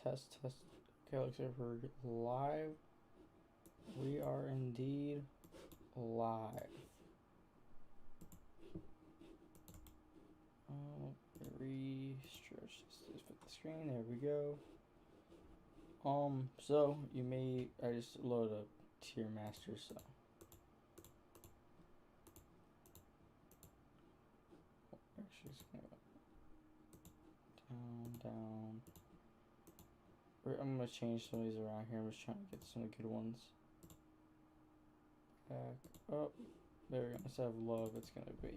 Test, test. Okay, looks like we're live. We are indeed live. Restretch this for the screen. There we go. So you may I just load a tier master, so actually it's gonna go down. I'm gonna change some of these around here. I'm just trying to get some good ones. Back up. There we go. Instead of love, it's gonna be.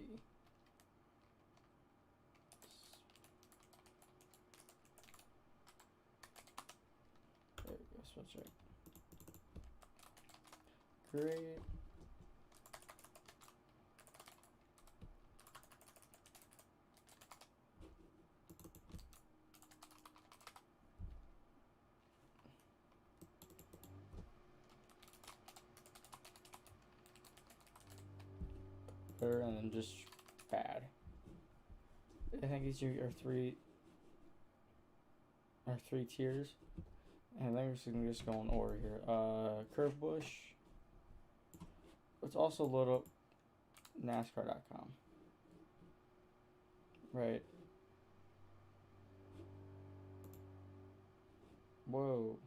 There we go. Switch it. Great. And then just bad. I think these are three tiers. And I think we're just go in order here. Curve Bush. Let's also load up NASCAR.com. Right. Whoa.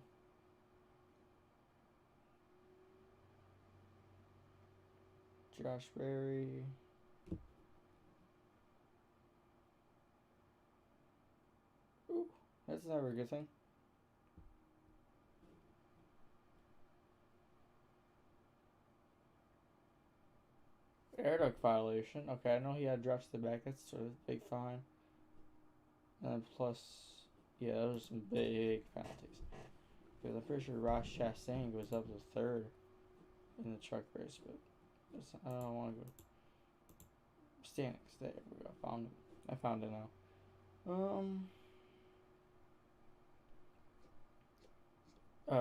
Josh Berry. Ooh, that's never a good thing. Air duct violation. Okay, I know he had drops to the back. That's sort of a big fine. And plus, yeah, those are some big penalties. Because I'm pretty sure Ross Chastain goes up to third in the truck race, but I don't want to go. Standings. There we go. Found it. I found it now.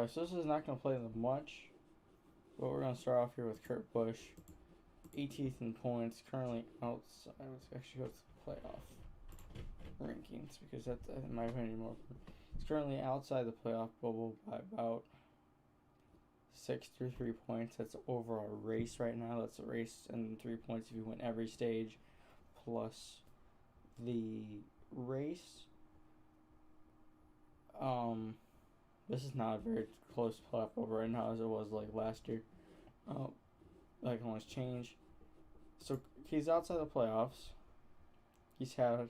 So this is not going to play them much. But we're going to start off here with Kurt Busch. 18th in points. Currently outside. Let's actually go to the playoff rankings because that's, in my opinion, more. He's currently outside the playoff bubble by about 6 through 3 points. That's over a race right now. That's a race and 3 points if you win every stage, plus the race. This is not a very close playoff bubble right now as it was like last year. Like almost changed. So he's outside the playoffs. He's had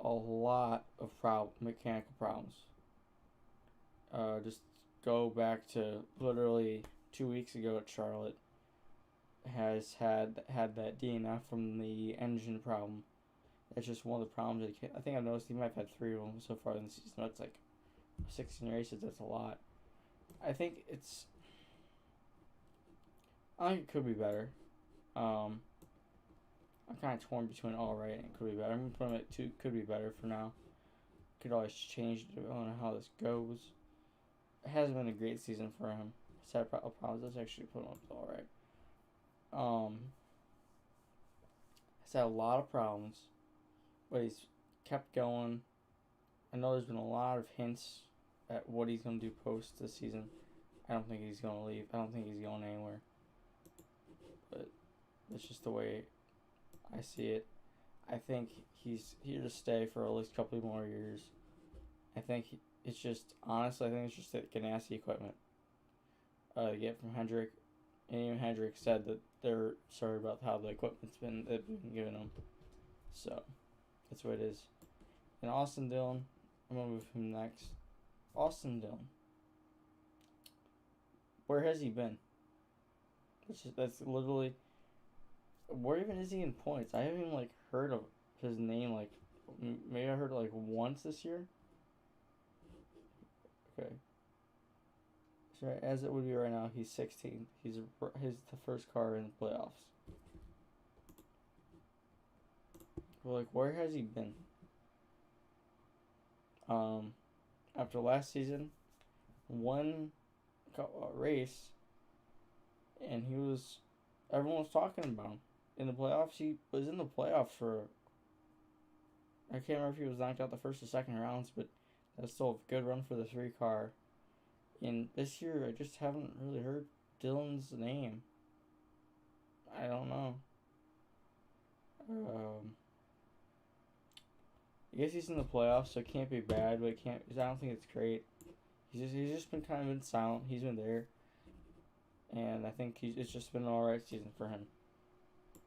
a lot of mechanical problems. Just go back to literally 2 weeks ago at Charlotte. Has had that DNF from the engine problem. That's just one of the problems. I think I've noticed he might have had 3 of them so far in the season. That's like 16 races. That's a lot. I think it could be better. I'm kind of torn between all right and it could be better. I'm going to put him at 2. Could be better for now. Could always change depending on how this goes. It hasn't been a great season for him. He's had problems. Let's actually put him up to all right. He's had a lot of problems, but he's kept going. I know there's been a lot of hints at what he's going to do post this season. I don't think he's going to leave. I don't think he's going anywhere. But that's just the way I see it. I think he's here to stay for at least a couple more years. I think it's just, honestly, I think it's just the Ganassi equipment. To get from Hendrick. And even Hendrick said that they're sorry about how the equipment's been given them. So, that's what it is. And Austin Dillon, I'm going to move him next. Austin Dillon. Where has he been? That's literally... Where even is he in points? I haven't even, heard of his name, maybe I heard it, once this year? Okay. So, as it would be right now, he's 16th. He's the first car in the playoffs. Well, where has he been? After last season, won a race, and everyone was talking about him. In the playoffs, he was in the playoffs for, I can't remember if he was knocked out the first or second rounds, but That's still a good run for the 3 car. And this year, I just haven't really heard Dylan's name. I don't know. I guess he's in the playoffs, so it can't be bad, but it can't. I don't think it's great. He's just been kind of been silent. He's been there, and I think it's just been an alright season for him.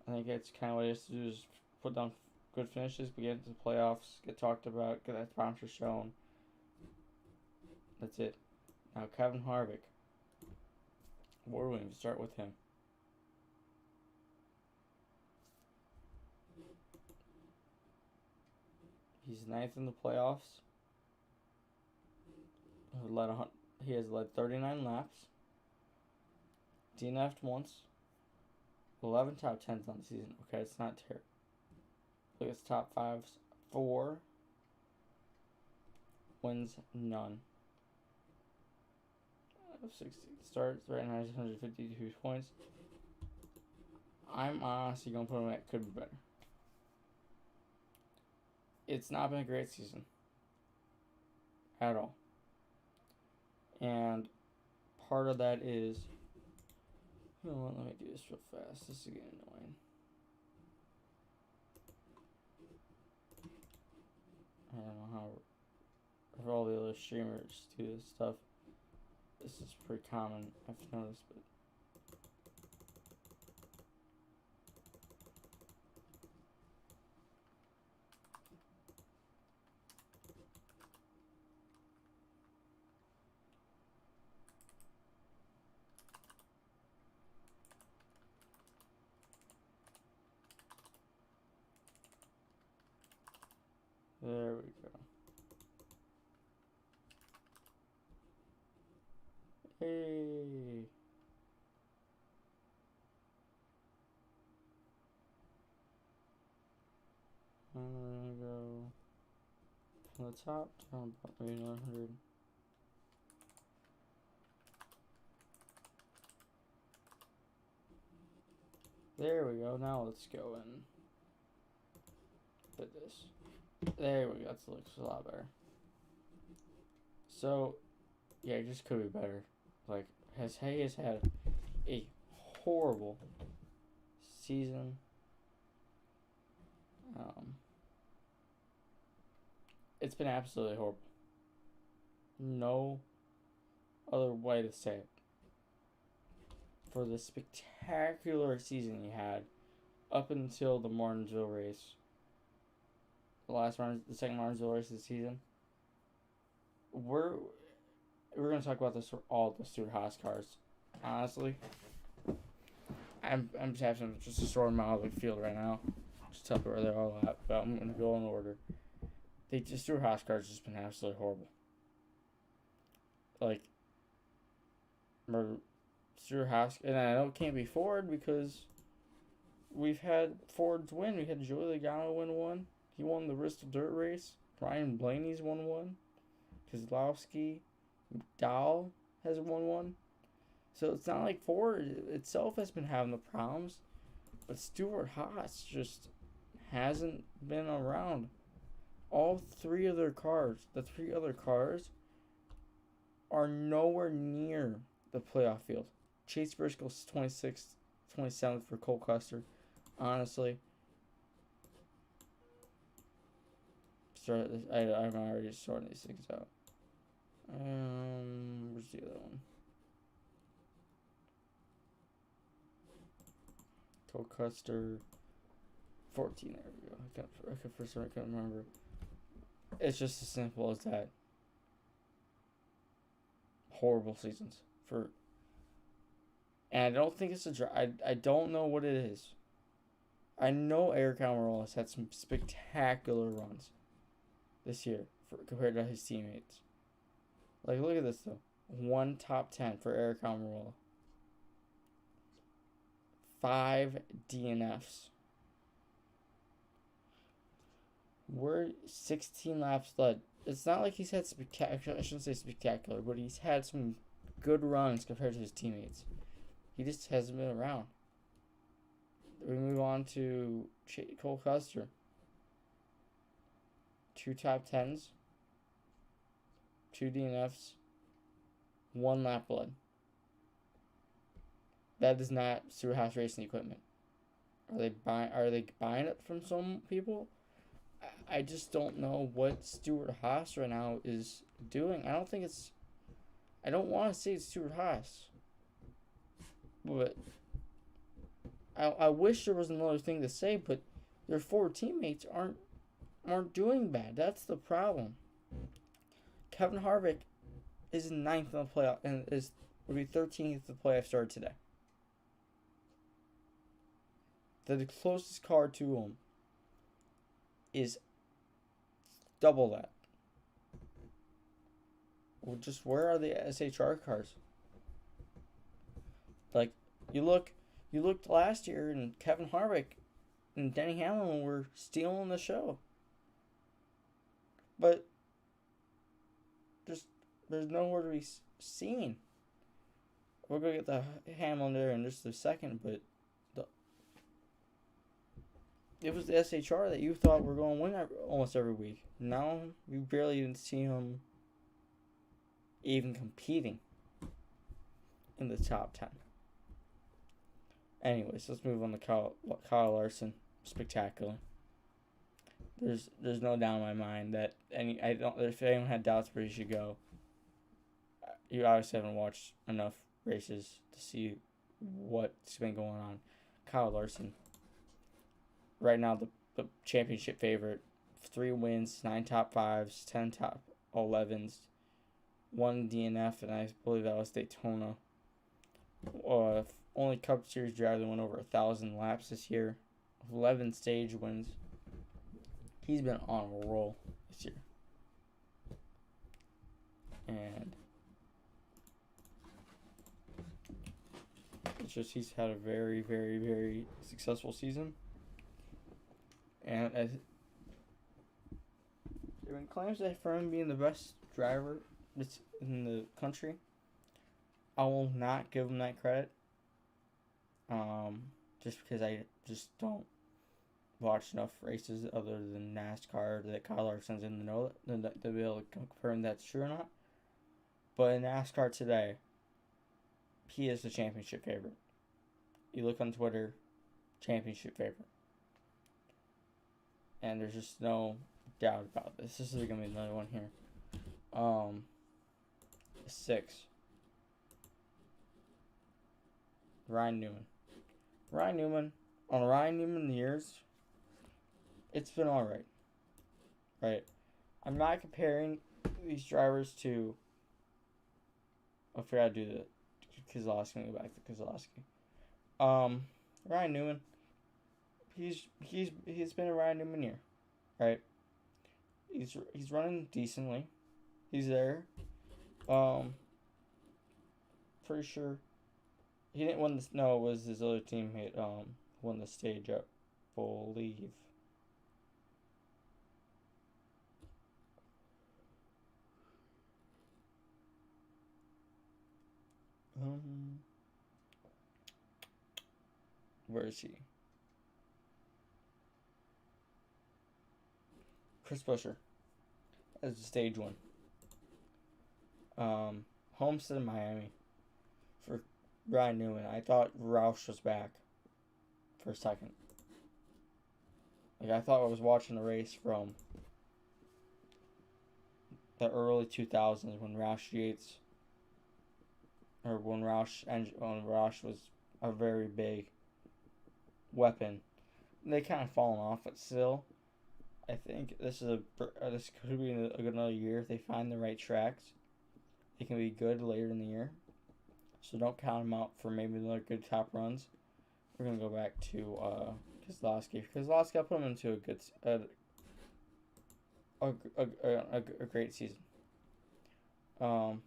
I think it's kind of what he has to do is put down good finishes, but get into the playoffs, get talked about, get that promise shown. That's it. Now Kevin Harvick. Where do we even start with him? He's ninth in the playoffs. He has led 39 laps. DNF'd once. 11 top 10s on the season. Okay, it's not terrible. Look at his top 5s. 4 wins, none. 60 starts, right now he's 152 points. I'm honestly going to put him at could be better. It's not been a great season. At all. And part of that is... You know what, let me do this real fast. This is getting annoying. I don't know how... If all the other streamers do this stuff. This is pretty common, I've noticed, but... There we go. Hey. I'm gonna go from the top down about maybe 900. There we go. Now let's go and put this. There we go. That looks a lot better. So, yeah, it just could be better. Like, he has had a horrible season. It's been absolutely horrible. No other way to say it. For the spectacular season he had up until the Martinsville race. The second Martinsville race of the season. We're gonna talk about this for all the Stewart Haas cars. Honestly, I'm just having just a sort them out of the field right now. Just tell you where they're all at, but I'm gonna go in order. The Stewart Haas cars just been absolutely horrible. Like, Stewart Haas, and I know it can't be Ford because we've had Fords win. We had Joey Logano win one. He won the Bristol Dirt Race. Ryan Blaney's won one. Kozlowski, McDowell has won one. So it's not like Ford itself has been having the problems, but Stewart Haas just hasn't been around. All three of their cars, the 3 other cars, are nowhere near the playoff field. Chase Briscoe's 26th, 27th for Cole Custer. Honestly, I'm already sorting these things out. Where's the other one? Cole Custer, 14. There we go. For some reason, I couldn't remember. It's just as simple as that. Horrible seasons for. And I don't think it's I don't know what it is. I know Eric Almirola has had some spectacular runs this year compared to his teammates. Like, look at this, though. 1 top 10 for Eric Almirola. 5 DNFs. We're 16 laps led. It's not like he's had spectacular, I shouldn't say spectacular, but he's had some good runs compared to his teammates. He just hasn't been around. We move on to Cole Custer. 2 top 10s. 2 DNFs, 1 lap blood. That is not Stewart-Haas racing equipment. Are they buying it from some people? I just don't know what Stewart-Haas right now is doing. I don't want to say it's Stewart-Haas. But I wish there was another thing to say, but their 4 teammates aren't doing bad. That's the problem. Kevin Harvick is 9th in the playoff and will be 13th if the playoff started today. The closest car to him is double that. Well, just where are the SHR cars? Like, you looked last year, and Kevin Harvick and Denny Hamlin were stealing the show. But there's nowhere to be seen. We're gonna get the Hamlin there in just a second, but it was the SHR that you thought were going to win almost every week. Now you barely even see him even competing in the top 10. Anyways, let's move on to Kyle Larson. Spectacular. There's no doubt in my mind that if anyone had doubts where he should go, you obviously haven't watched enough races to see what's been going on. Kyle Larson, right now the championship favorite, 3 wins, 9 top 5s, 10 top 11s, 1 DNF, and I believe that was Daytona. Only Cup Series driver that went over 1,000 laps this year. 11 stage wins. He's been on a roll this year. And it's just he's had a very, very, very successful season. And there have been claims that for him being the best driver that's in the country, I will not give him that credit. Just because I just don't watch enough races other than NASCAR that Kyle Larson's in the know to be able to confirm that's true or not. But in NASCAR today, he is the championship favorite. You look on Twitter, championship favorite. And there's just no doubt about this. This is going to be another one here. 6. Ryan Newman. On Ryan Newman years, it's been alright. Right? I'm not comparing these drivers to... I forgot to do the Keselowski. Let me go back to Keselowski. Ryan Newman, he's been a Ryan Newman year, right? He's running decently. He's there. Pretty sure he didn't win this. No, it was his other teammate won the stage up, believe. Where is he? Chris Buescher as the stage one. Homestead in Miami for Ryan Newman. I thought Roush was back for a second. Like, I thought I was watching the race from the early 2000s when Roush Yates, or when Roush was a very big weapon. They kind of fallen off, but still, I think this could be a good another year if they find the right tracks. It can be good later in the year, so don't count them out for maybe another good top runs. We're gonna go back to Keselowski. Keselowski, I put him into a great season. On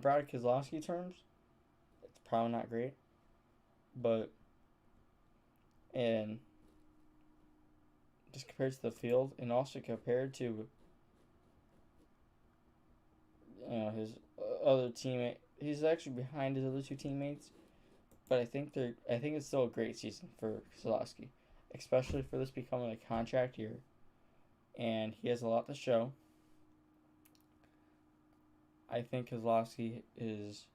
Brad Keselowski terms, it's probably not great, but and just compared to the field, and also compared to his other teammate, he's actually behind his other 2 teammates, but I think it's still a great season for Keselowski, especially for this becoming a contract year, and he has a lot to show. I think Kozlowski is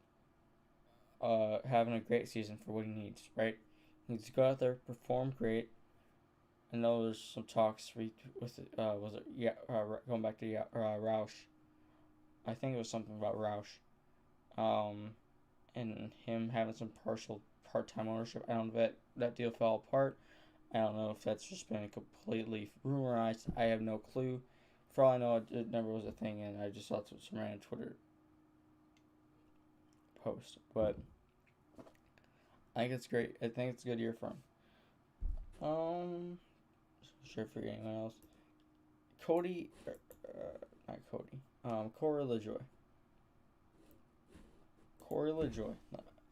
having a great season for what he needs, right? He needs to go out there, perform great. I know there's some talks with was it going back to Roush. I think it was something about Roush, and him having some partial part-time ownership. I don't know if that deal fell apart. I don't know if that's just been completely rumorized. I have no clue. For all I know, it never was a thing, and I just saw some random Twitter post. But I think it's great. I think it's a good year for him. Sure for anyone else. Cody, not Cody. Corey LaJoy. Corey LaJoy.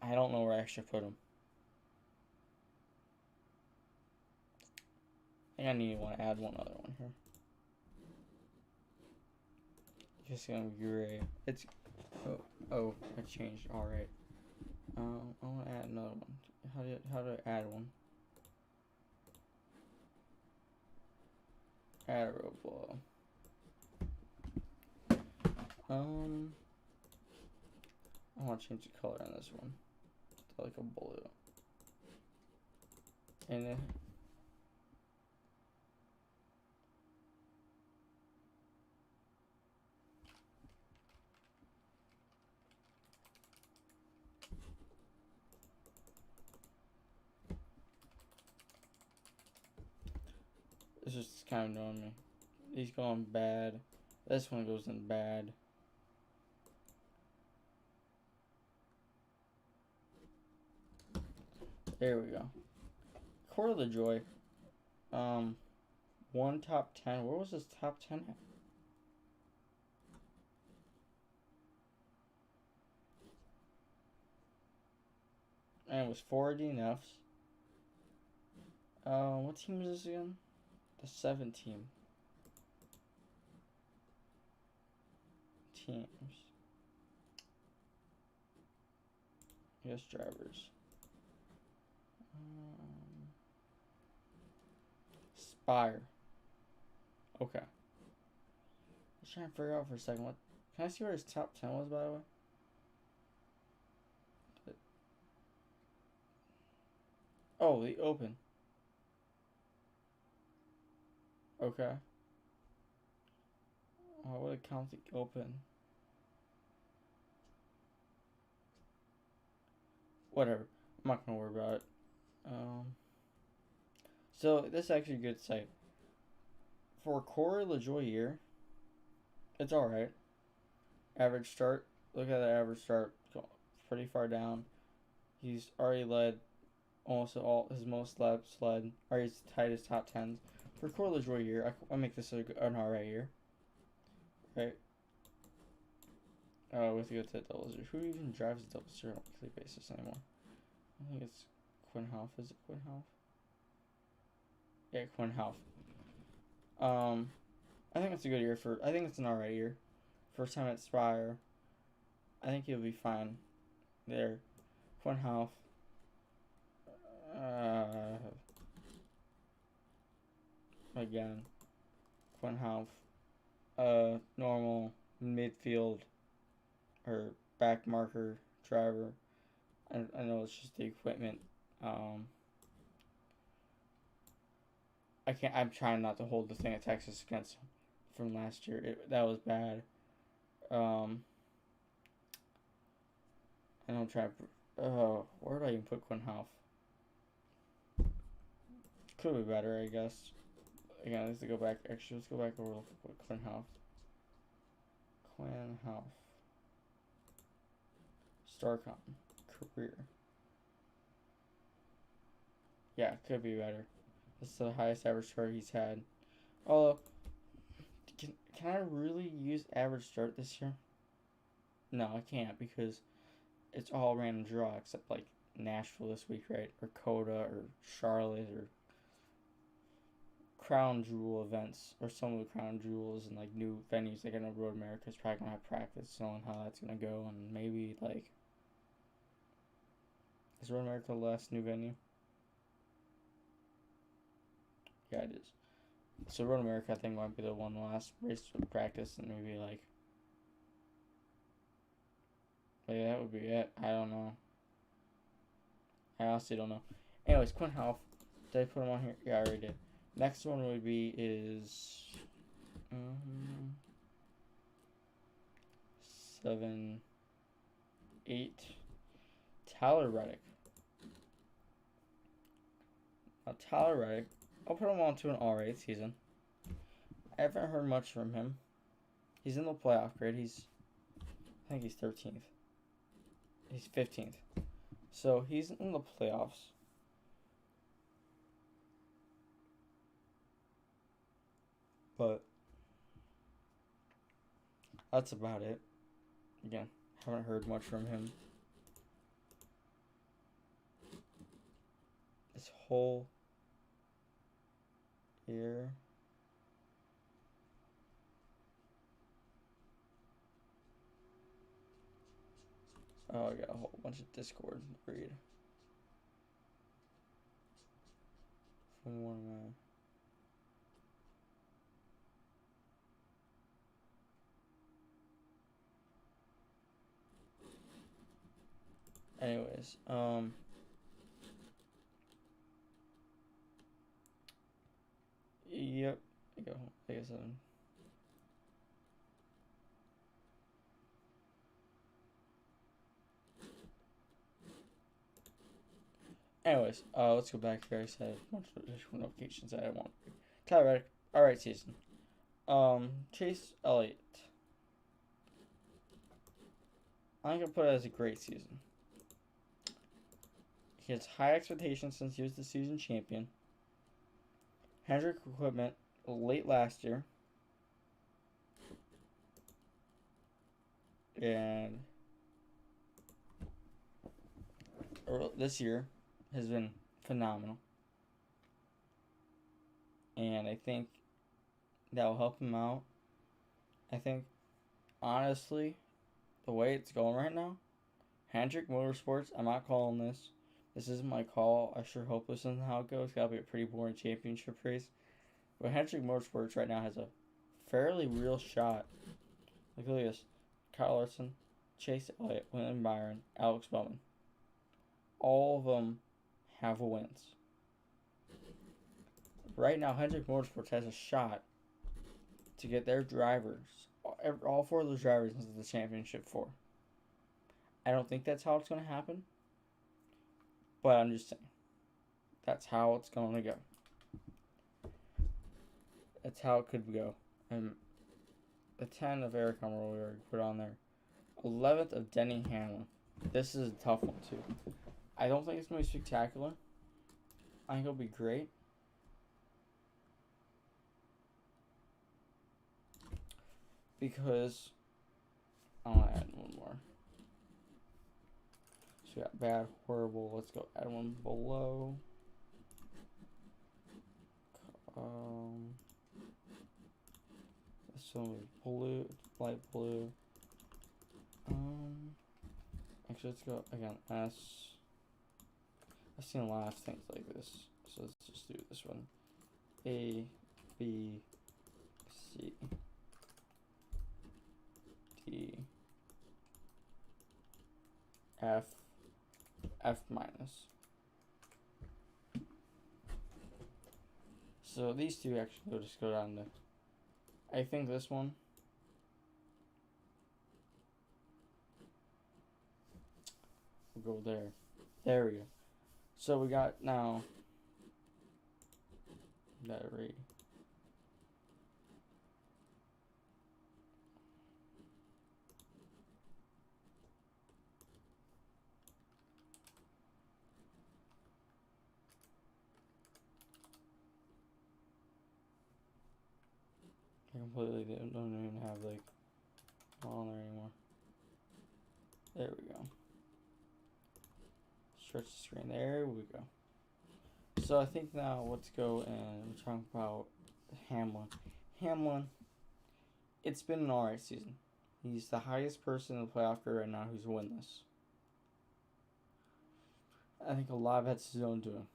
I don't know where I should put him. I think I need to add one other one here. Just gonna be gray. It's oh I changed. All right. I want to add another one. How do I add one? Add a row below. I want to change the color on this one to like a blue. And then it's just kind of annoying me. He's going bad. This one goes in bad. There we go. Corey LaJoy. One top 10. Where was his top 10 at? And it was 4 DNFs. What team was this again? The 7 team. Teams. Yes, drivers. Spire. Okay. I was trying to figure out for a second. What? Can I see where his top 10 was, by the way? Oh, the Open. Okay. I would have counted the Open. Whatever. I'm not gonna worry about it. So this is actually a good site. For Corey LaJoy year, it's alright. Average start. Look at the average start. Pretty far down. He's already led almost all his most laps led. Already tied his top 10s. For Corey LaJoy year, I make this an alright year. Right? We have to go to the double zero. Who even drives the double zero on a weekly basis anymore? I think it's Quinn Half. Is it Quinn Half? Yeah, Quinn Half. I think it's a good year I think it's an alright year. First time at Spire. I think he'll be fine there. Quinn Half. Again. Quinn Half. Normal midfield or back marker driver. I know it's just the equipment. I'm trying not to hold the thing at Texas against him from last year. That was bad. And I'm trying to. Where do I even put Quinn Half? Could be better, I guess. Again, let's go back. Actually, let's go back over look at Quinn Half. Quinn Half. Starcom. Career. Yeah, could be better. This is the highest average start he's had. Although, can I really use average start this year? No, I can't because it's all random draw except like Nashville this week, right? Or Coda or Charlotte or Crown Jewel events or some of the Crown Jewels and like new venues. Like I know Road America is probably gonna have practice on how that's gonna go, and maybe like is Road America the last new venue? Yeah, it is. So Road America I think might be the one last race of practice, and maybe like But yeah, that would be it. I don't know. I honestly don't know. Anyways, Quinn Health. Did I put him on here? Yeah, I already did. Next one would be is 7, 8. Tyler Reddick. Now Tyler Reddick, I'll put him on to an alright season. I haven't heard much from him. He's in the playoff grade. I think he's 13th. He's 15th. So he's in the playoffs. But that's about it. Again, haven't heard much from him. This whole year. Oh, I got a whole bunch of Discord to read. From one man. Anyways, yep. I guess anyways, let's go back here. I said a bunch of additional notifications that I want. Tyler Reddick, alright season. Chase Elliott. I'm gonna put it as a great season. He has high expectations since he was the season champion. Hendrick equipment late last year. And this year has been phenomenal. And I think that will help him out. I think, honestly, the way it's going right now, Hendrick Motorsports, I'm not calling this. This isn't my call. I sure hope this isn't how it goes. It's got to be a pretty boring championship race. But Hendrick Motorsports right now has a fairly real shot. Look at this. Kyle Larson, Chase Elliott, William Byron, Alex Bowman. All of them have wins. Right now, Hendrick Motorsports has a shot to get their drivers, all 4 of those drivers, into the championship 4. I don't think that's how it's going to happen. But I'm just saying. That's how it's going to go. That's how it could go. And the 10 of Eric Hummer we already put on there. 11th of Denny Hamlin. This is a tough one, too. I don't think it's going to be spectacular. I think it'll be great. Because I want to add one more. So we got bad, horrible. Let's go add one below. This one is blue, light blue. Actually, let's go again. S. I've seen a lot of things like this, so let's just do this one. A, B, C, D, F, F minus. So these two actually will just go down to, I think this one. We'll go there. There we go. So we got now battery. I completely don't even have like on there anymore. There we go. Stretch the screen. There we go. So I think now let's go and talk about Hamlin. Hamlin, it's been an alright season. He's the highest person in the playoff grid right now who's winless. I think a lot of that's his own doing.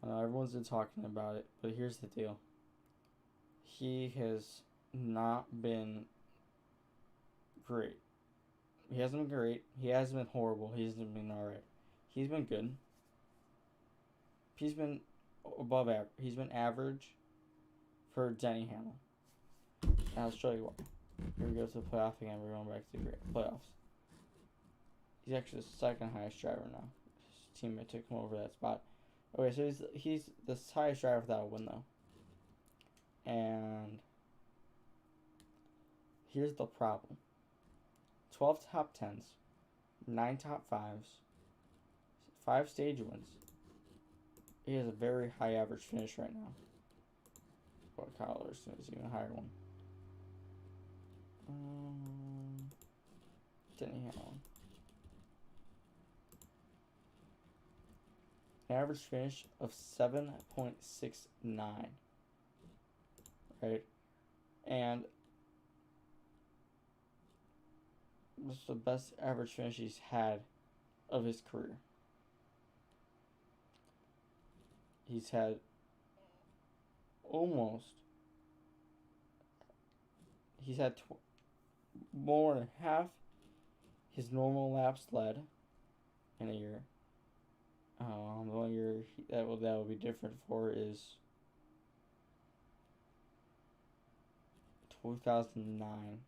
Everyone's been talking about it, but here's the deal. He has not been great He hasn't been great. He hasn't been horrible. He hasn't been alright. He's been good. He's been above average. He's been average for Denny Hamlin. And I'll show you why. Here we go to the playoff again. We're going back to the playoffs. He's actually the second highest driver now. His teammate took him over that spot. Okay, so he's the highest driver without a win though. And here's the problem. 12 top 10s, 9 top 5s, 5 stage wins. He has a very high average finish right now. But Kyle Larson is even a higher one. Denny Hamlin. Average finish of 7.69. Right? And this is the best average finish he's had of his career. He's had more than half his normal laps led in a year. The only year that will be different for is 2009.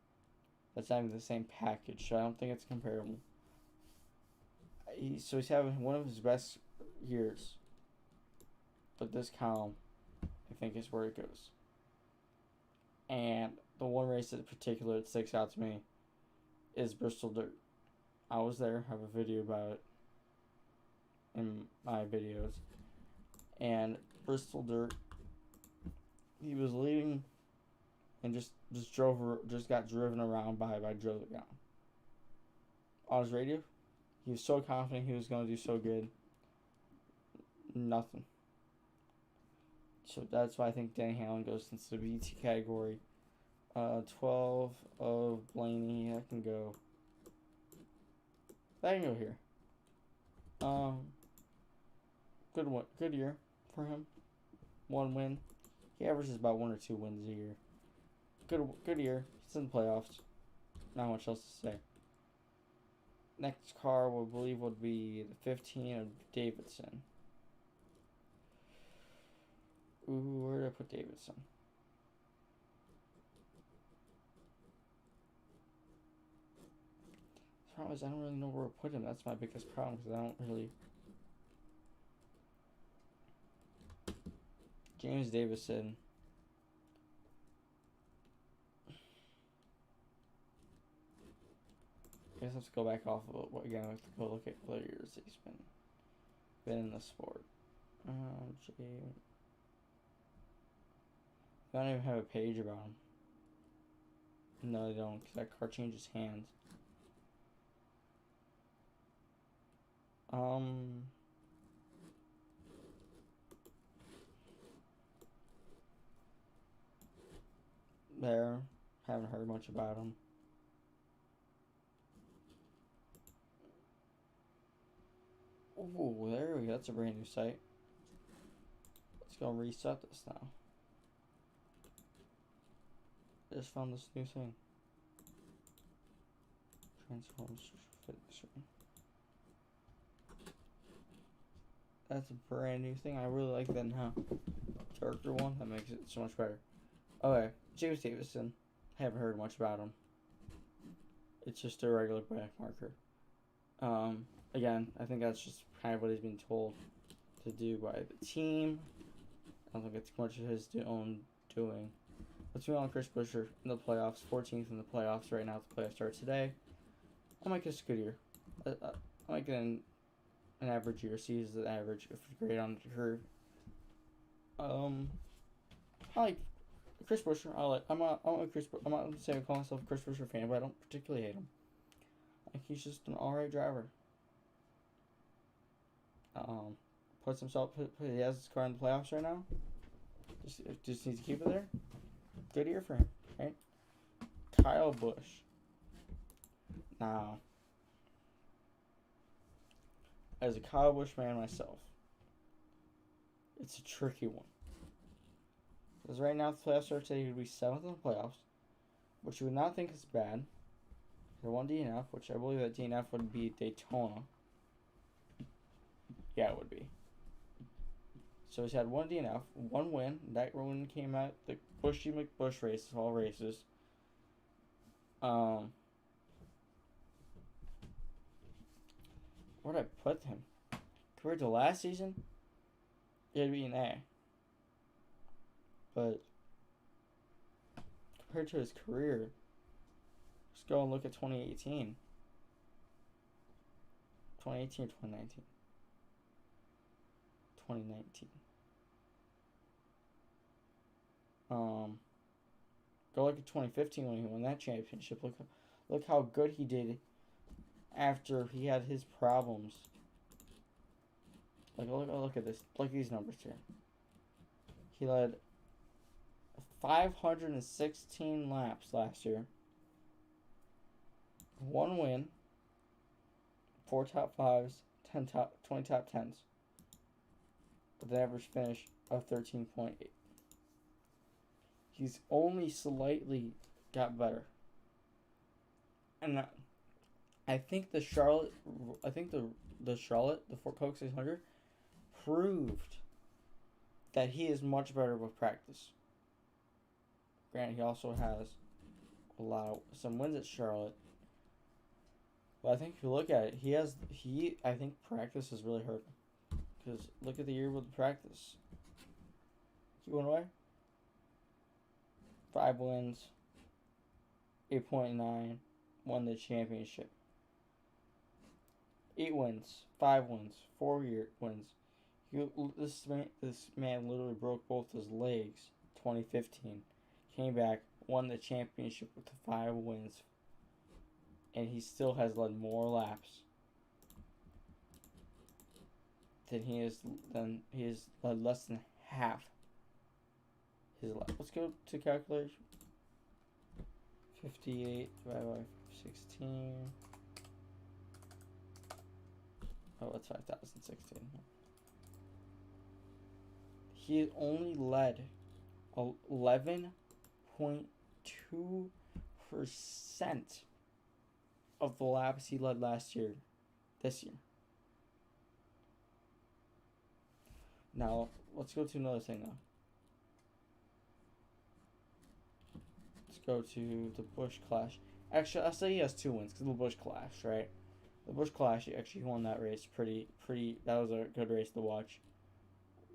That's not even the same package, so I don't think it's comparable. So he's having one of his best years. But this column, I think, is where it goes. And the one race in particular that sticks out to me is Bristol Dirt. I was there, have a video about it in my videos. And Bristol Dirt, he was leading and just got driven around by Joe Logano. On his radio, he was so confident he was going to do so good. Nothing. So that's why I think Denny Hamlin goes into the BT category. 12 of Blaney. That can go here. Good year for him. 1 win. He averages about 1 or 2 wins a year. Good year. He's in the playoffs. Not much else to say. Next car we believe would be the 15 of Davidson. Ooh, where did I put Davidson? The problem is I don't really know where to put him. That's my biggest problem because I don't really. James Davison. I guess let's go back off of it again. Let's go look at the years he's been in the sport. They don't even have a page about him. No, they don't, because that car changes hands. There, haven't heard much about him. Ooh, there we go. That's a brand new site. Let's go reset this now. I just found this new thing. Transform fitness room. That's a brand new thing. I really like that now. Darker one, that makes it so much better. Okay, James Davison. Haven't heard much about him. It's just a regular black marker. Again, I think that's just kind of what he's been told to do by the team. I don't think it's much of his own doing. Let's move on. Chris Buescher in the playoffs, 14th in the playoffs right now. The playoffs start today. I might get a good year. I might get an average year. Sees the average if grade on the curve. I like Chris Buescher. I'm not gonna say I call myself a Chris Buescher fan, but I don't particularly hate him. Like he's just an alright driver. He has his car in the playoffs right now. Just needs to keep it there. Good year for him, right? Kyle Busch. Now, as a Kyle Busch fan myself, it's a tricky one. Because right now, the playoffs start today, he would be 7th in the playoffs, which you would not think is bad. for one DNF, which I believe that DNF would be Daytona. Yeah, it would be. So he's had one DNF, one win. That win came out the Bushy McBush races, all races. Where'd I put him? Compared to last season, it'd be an A. But compared to his career, let's go and look at 2018. 2018 or 2019? 2019. Go look at 2015 when he won that championship. Look how good he did after he had his problems. Look at this. Look at these numbers here. He led 516 laps last year. One win. 4 top 5s, 20 top 10s. With an average finish of 13.8. He's only slightly got better. And I think the Fort Coke 600 proved that he is much better with practice. Granted, he also has some wins at Charlotte. But I think if you look at it, I think practice has really hurt him. Because look at the year with the practice. He went away. 5 wins. 8.9. Won the championship. 8 wins. 5 wins. 4 wins. This man literally broke both his legs. 2015. Came back. Won the championship with 5 wins. And he still has led more laps than he has led less than half his laps. Let's go to calculation. 58 divided by 16. Oh, that's 5,016. He only led 11.2% of the laps he led this year. Now, let's go to another thing, though. Let's go to the Busch Clash. Actually, I'll say he has 2 wins, because the Busch Clash, right? The Busch Clash, he actually won that race pretty, that was a good race to watch.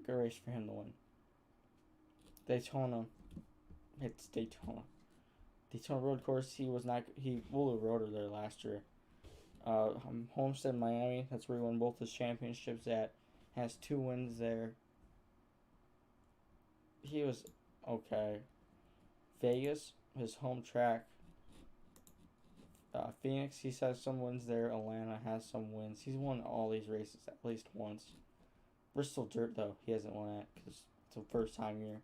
Good race for him to win. Daytona. It's Daytona. Daytona road course, he rode there last year. Homestead, Miami, that's where he won both his championships at. Has 2 wins there. He was okay. Vegas, his home track. Phoenix, he has some wins there. Atlanta has some wins. He's won all these races at least once. Bristol Dirt, though, he hasn't won at because it's a first time year.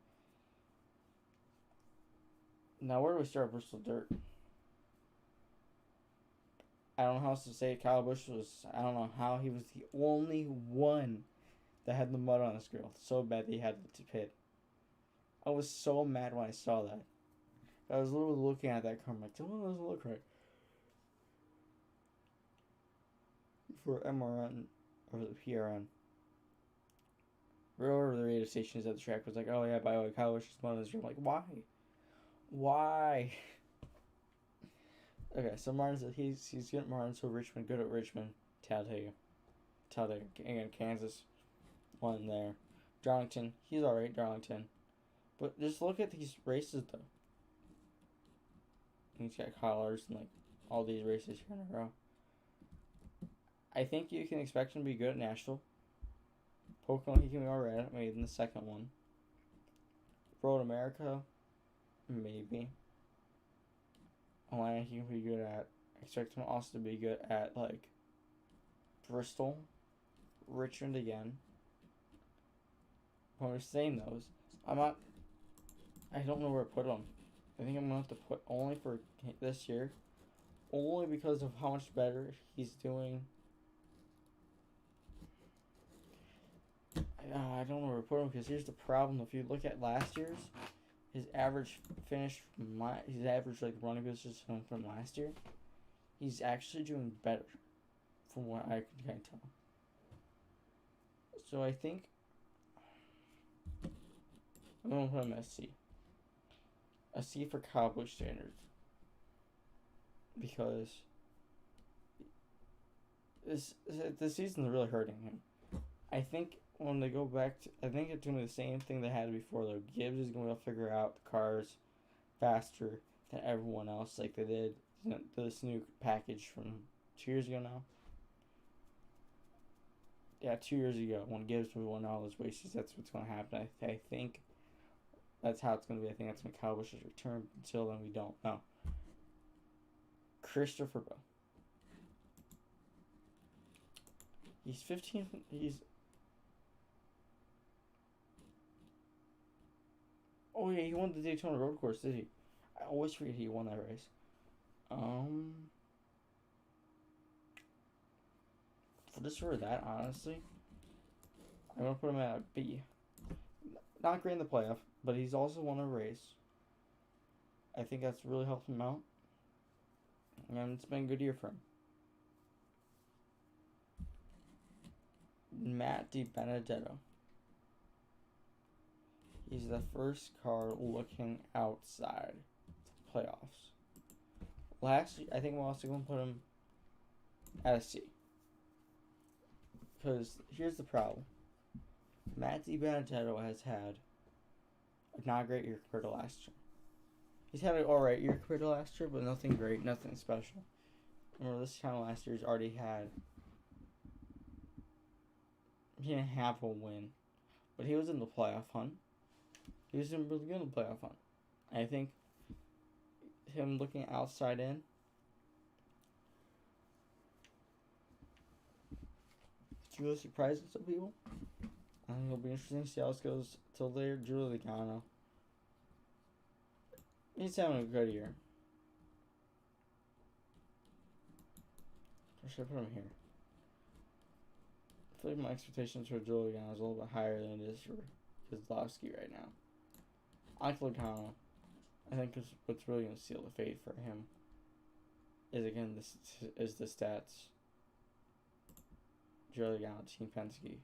Now, where do we start Bristol Dirt? I don't know how else to say it. Kyle Busch I don't know how he was the only one that had the mud on his grill. So bad they had to pit. I was so mad when I saw that. I was literally looking at that car. I'm like, oh, it doesn't look right. For MRN, or the PRN. Over the radio stations at the track was like, oh yeah, by the way, Kyle Busch is mud on his grill. I'm like, why? Why? Okay, so Martin said he's getting Martin so Richmond, good at Richmond. Talladega. Again, Kansas. One there. Darlington, he's alright, Darlington. But just look at these races, though. He's got collars and, all these races here in a row. I think you can expect him to be good at Nashville. Pocono, he can be alright, maybe in the second one. Road America, maybe. Atlanta, he can be good at. I expect him also to be good at, Bristol. Richmond again. When we're saying those, I don't know where to put them. I think I'm going to have to put only for this year. Only because of how much better he's doing. I don't know where to put him because here's the problem. If you look at last year's, his average finish his average running position from last year, he's actually doing better, from what I can kind of tell. So I think I'm gonna put him at C. A C for Cowboy standards, because this season's really hurting him. I think when they go back to, I think it's gonna be the same thing they had before though. Gibbs is gonna figure out the cars faster than everyone else, like they did this new package from 2 years ago now. Yeah, 2 years ago when Gibbs won all those races, that's what's gonna happen. I think that's how it's gonna be. I think that's when Cowboys should return. Until then, we don't know. Christopher Bell. He's 15. Oh yeah, he won the Daytona Road Course, did he? I always forget he won that race. For this or that, honestly, I'm gonna put him at a B. Not great in the playoff, but he's also won a race. I think that's really helped him out, and it's been a good year for him. Matt DiBenedetto. He's the first car looking outside the playoffs. Last year, I think we're also going to put him at a C. Because here's the problem. Matt DiBenedetto has had a not great year compared to last year. He's had an alright year compared to last year, but nothing great, nothing special. Remember, this time last year, he's already had... He didn't have a win, but he was in the playoff hunt. He was in really good in the playoff hunt. I think him looking outside in, it's really surprising some people. I think it'll be interesting to see how this goes till later. Julie Logano. He's having a good year. Or should I put him here? I feel like my expectations for Joe Logano is a little bit higher than it is for Kozlowski right now. I like Logano. I think what's really going to seal the fate for him is, again, the stats. Joe Logano, Team Penske.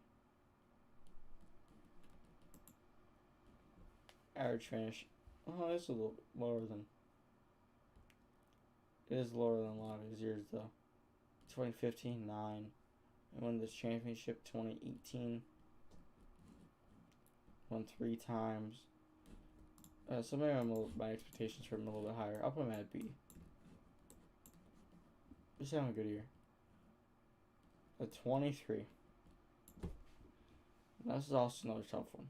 Average finish. Oh, it's a little bit lower than... It is lower than a lot of his years, though. 2015, 9. I won this championship 2018. Won 3 times. So maybe my expectations for him a little bit higher. I'll put him at B. He's having a good year. A 23. Now, this is also another tough one.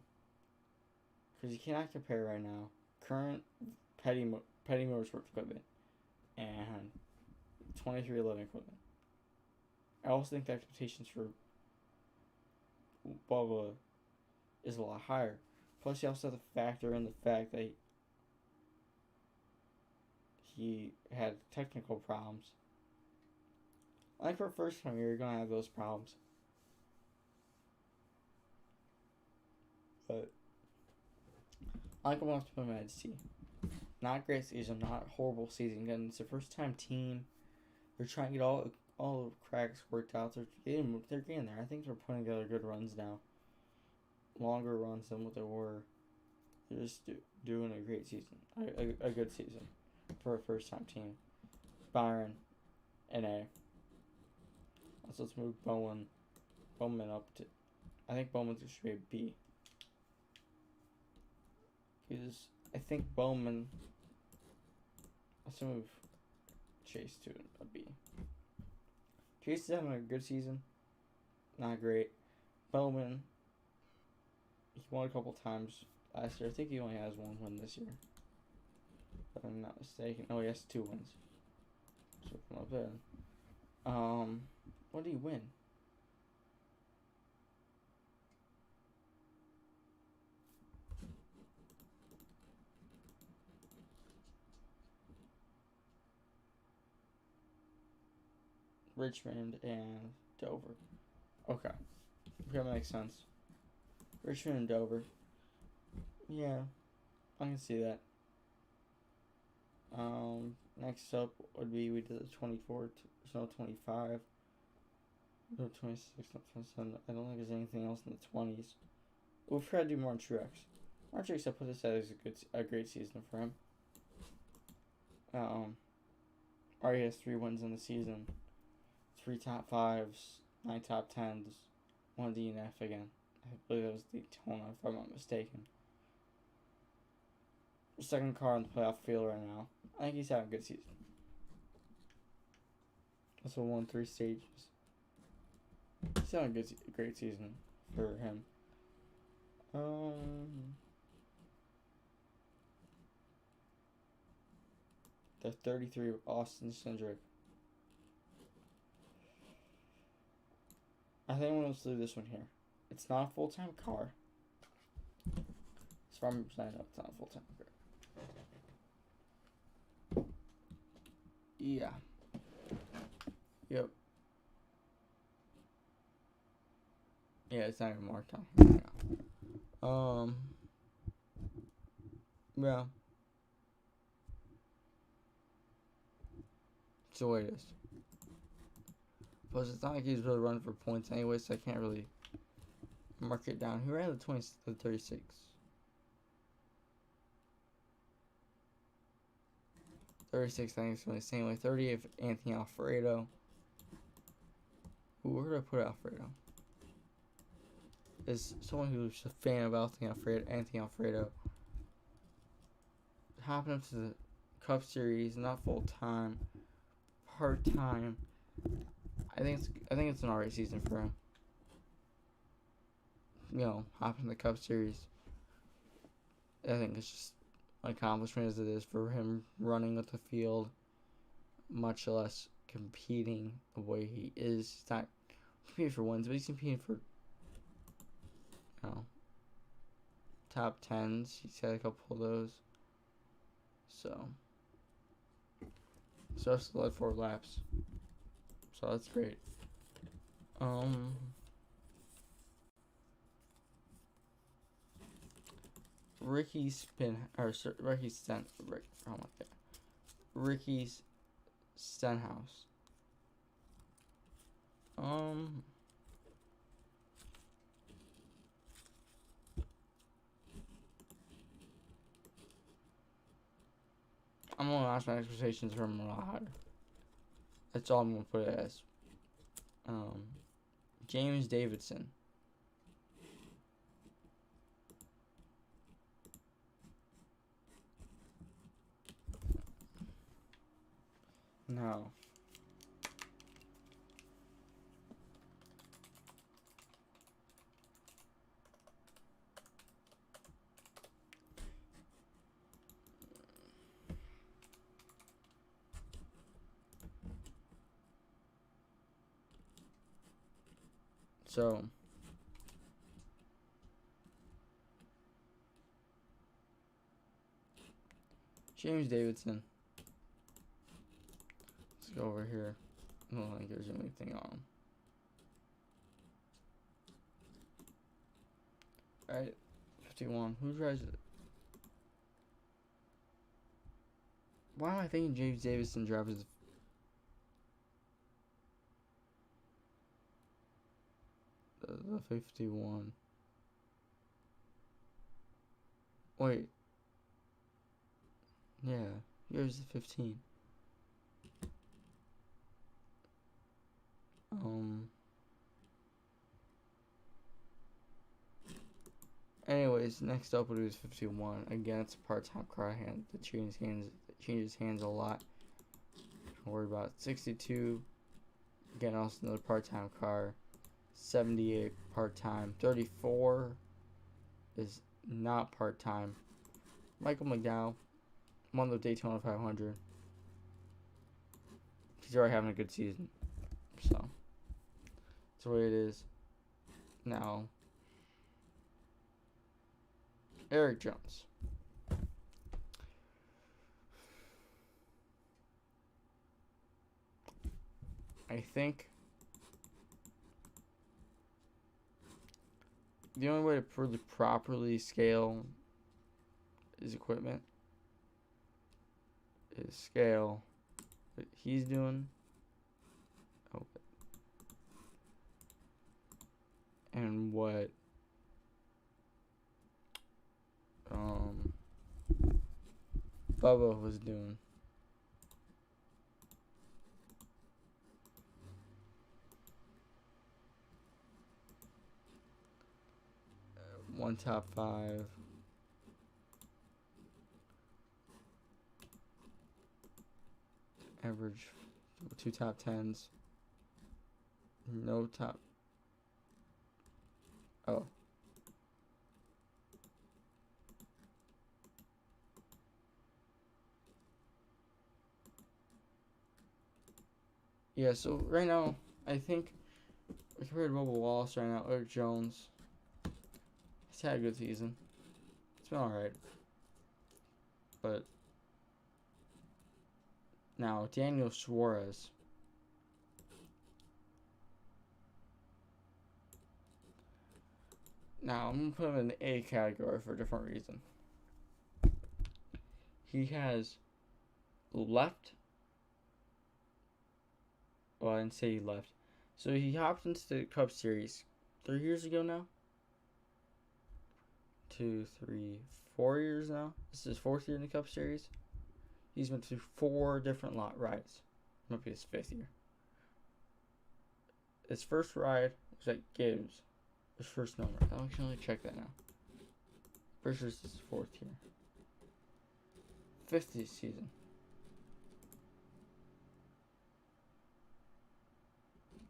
Because you cannot compare right now current Petty Motorsports equipment and 2311 equipment. I also think the expectations for Bubba is a lot higher. Plus, you also have to factor in the fact that he had technical problems. Like for first time, you're going to have those problems. But I think I'm going to put him at C. Not great season, not horrible season. Again, it's a first time team. They're trying to get all the cracks worked out. They're getting there. I think they're putting together good runs now. Longer runs than what they were. They're just doing a great season. A good season for a first time team. Byron, NA. So let's move Bowman up to... I think Bowman should be a B. Because I think Bowman... Let's move Chase to a B. Chase is having a good season. Not great. Bowman, he won a couple times last year. I think he only has 1 win this year, if I'm not mistaken. Oh, he has 2 wins. So from up there. What did he win? Richmond and Dover. Okay, that makes sense. Richmond and Dover. Yeah, I can see that. Next up would be we did the 24, no 25, no 26, no 27. I don't think there's anything else in the 20s. We'll try to do more on Truex. Truex, I put this as a great season for him. Already has 3 wins in the season, 3 top 5s, 9 top 10s, 1 DNF again. I believe that was Daytona, if I'm not mistaken. Second car in the playoff field right now. I think he's having a good season. Also won 3 stages. He's having a great season for him. The 33 of Austin Cindric. I think we'll do this one here. It's not a full-time car. As far as I know, it's not a full-time car. Yeah. Yep. Yeah, it's not even marked on here. Yeah. It's the way it is. Plus, it's not like he's really running for points anyway, so I can't really mark it down. Who ran the 36? 36, I think it's going the same way. 38 of Anthony Alfredo. Ooh, where did I put Alfredo? Is someone who's a fan of Anthony Alfredo. Hopping up to the Cup Series, not full time, part time. I think it's an alright season for him. You know, hopping the Cup Series. I think it's just an accomplishment as it is for him running with the field, much less competing the way he is. He's not competing for wins, but he's competing for, top 10s. He's had a couple of those. So still had 4 laps. So that's great. Ricky Stenhouse. I'm gonna ask my expectations from him a lot higher. That's all I'm gonna put it as. James Davidson. No. So James Davidson. Let's go over here. I don't think there's anything on him. Alright, 51. Who drives it? Why am I thinking James Davidson drives the 51? Wait. Yeah, here's the 15. Anyways, next up is 51. Again, it's a part-time car that changes hands a lot. Don't worry about it. 62. Again, also another part-time car. 78 part-time. 34 is not part-time. Michael McDowell won the Daytona 500. He's already having a good season. So, that's the way it is. Now, Eric Jones. I think the only way to really properly scale his equipment is scale what he's doing. Oh, and what Bubba was doing. One top 5. Average 2 top 10s. No top. Oh. Yeah, so right now, I think compared to Bubba Wallace right now, Eric Jones, he's had a good season. It's been alright. But now, Daniel Suarez. Now, I'm going to put him in the A category for a different reason. He has left. Well, I didn't say he left. So he hopped into the Cup Series 3 years ago now. 2, 3, 4 years now. This is his 4th year in the Cup Series. He's been through 4 different lot rides. Might be his 5th year. His first ride was at Gibbs. His first number. I'll actually check that now. Pretty sure this is his 4th year. 5th season.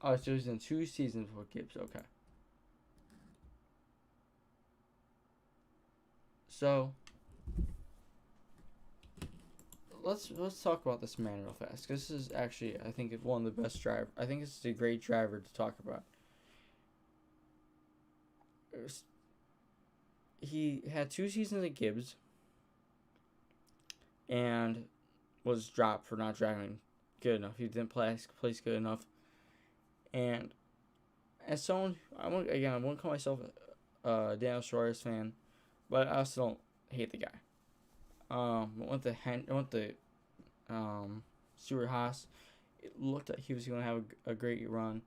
Oh, so he's in 2 seasons with Gibbs. Okay. So let's talk about this man real fast. Cause this is actually, I think, one of the best drivers. I think this is a great driver to talk about. He had 2 seasons at Gibbs and was dropped for not driving good enough. He didn't place good enough. And as someone, I won't call myself a Daniel Suarez fan, but I also don't hate the guy. Went to Stuart Haas. It looked like he was going to have a great run,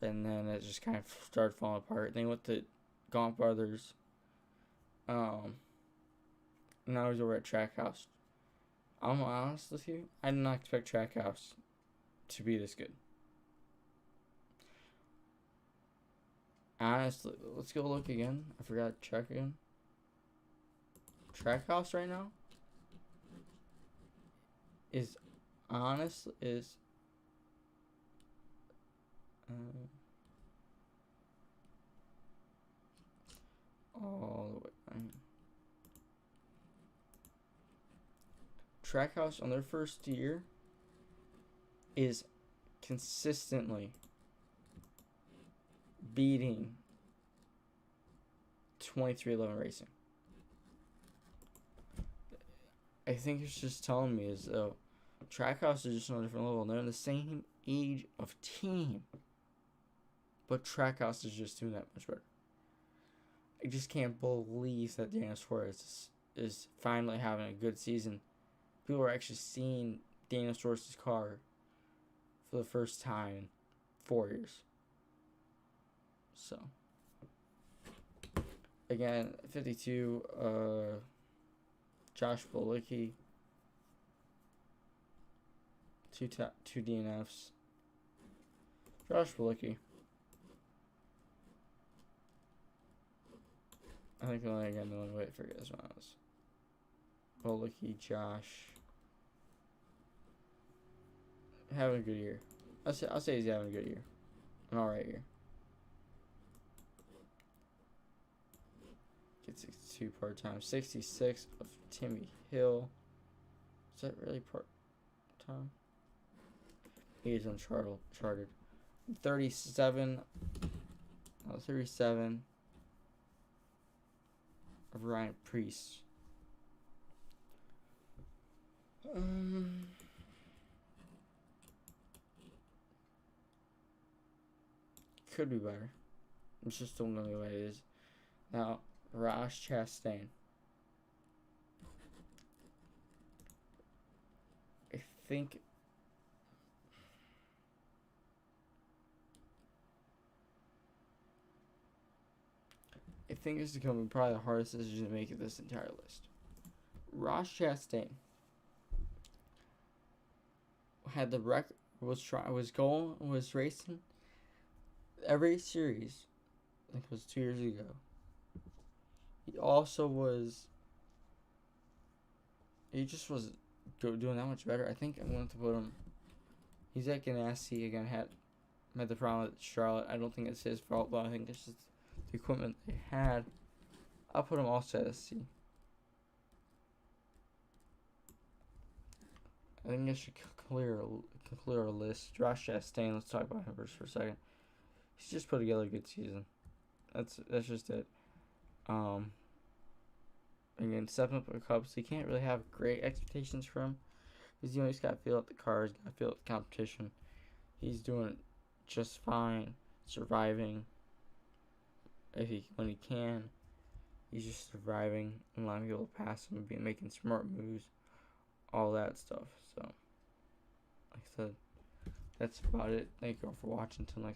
and then it just kind of started falling apart. Then he went to Gaunt Brothers. Now he's over at Trackhouse. I'm honest with you, I did not expect Trackhouse to be this good. Honestly, let's go look again. I forgot to check again. Trackhouse right now is all the way. Trackhouse on their first year is consistently beating 2311 Racing. I think it's just telling me as though Trackhouse is just on a different level. They're in the same age of team, but Trackhouse is just doing that much better. I just can't believe that Daniel Suarez is finally having a good season. People are actually seeing Daniel Suarez's car for the first time in 4 years. So, again, 52, Josh Bilicki, 2 DNFs. Josh Bilicki. I think the only way to forget this one was Bilicki, Josh. Having a good year. I'll say he's having a good year. An alright year. Get 62 part-time. 66 of Timmy Hill. Is that really part-time? He is uncharted. 37 of Ryan Priest. Could be better. It's just don't know the way it is. Now, Ross Chastain. I think I think this is going to be probably the hardest decision to make of this entire list. Ross Chastain had the record, was racing every series. I think it was 2 years ago. He also was. He just was doing that much better. I think I'm going to put him. He's at Ganassi again. Had the problem with Charlotte. I don't think it's his fault, but I think it's just the equipment they had. I'll put him also at a C. I think I should clear a list. Josh Chastain. Let's talk about him for a second. He's just put together a good season. That's just it. Again, stepping up with the Cubs, so you can't really have great expectations for him. Because he's got to feel out the cars, got to feel out the competition. He's doing just fine, surviving. When he can, he's just surviving and allowing people to pass him and making smart moves, all that stuff. So, like I said, that's about it. Thank you all for watching. Until next time.